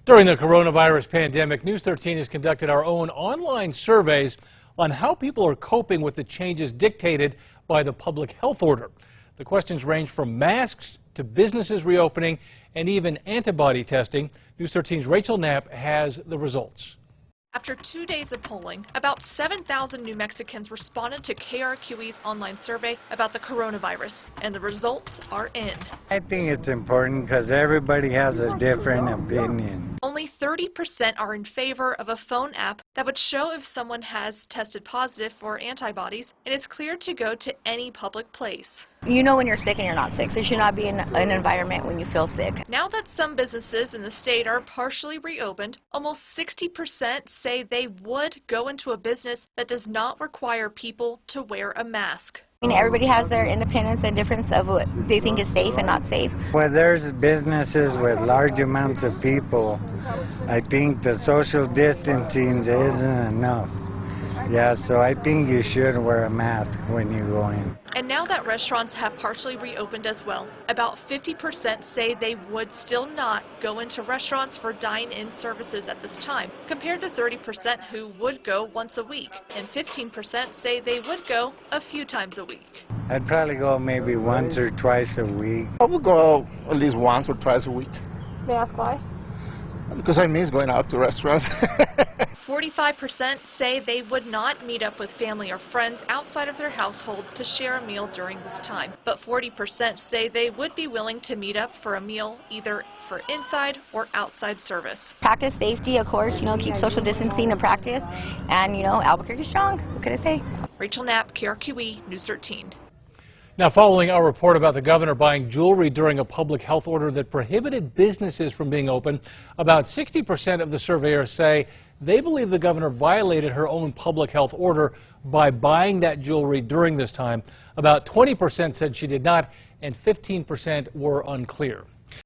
During the coronavirus pandemic, News 13 has conducted our own online surveys on how people are coping with the changes dictated by the public health order. The questions range from masks to businesses reopening and even antibody testing. News 13's Rachel Knapp has the results. After 2 days of polling, about 7,000 New Mexicans responded to KRQE's online survey about the coronavirus, and the results are in. I think it's important because everybody has a different opinion. Only 30% are in favor of a phone app that would show if someone has tested positive for antibodies and is cleared to go to any public place. You know when you're sick and you're not sick, so you should not be in an environment when you feel sick. Now that some businesses in the state are partially reopened, almost 60% say they would go into a business that does not require people to wear a mask. I mean, everybody has their independence and difference of what they think is safe and not safe. Well, there's businesses with large amounts of people. I think the social distancing isn't enough. Yeah, so I think you should wear a mask when you go in. And now that restaurants have partially reopened as well, about 50% say they would still not go into restaurants for dine-in services at this time, compared to 30% who would go once a week, and 15% say they would go a few times a week. I'd probably go maybe once or twice a week. I would go at least once or twice a week. May I ask why? Because I miss going out to restaurants. 45% say they would not meet up with family or friends outside of their household to share a meal during this time. But 40% say they would be willing to meet up for a meal either for inside or outside service. Practice safety, of course, keep social distancing in practice. And, Albuquerque is strong. What can I say? Rachel Knapp, KRQE, News 13. Now, following our report about the governor buying jewelry during a public health order that prohibited businesses from being open, about 60% of the surveyors say they believe the governor violated her own public health order by buying that jewelry during this time. About 20% said she did not, and 15% were unclear.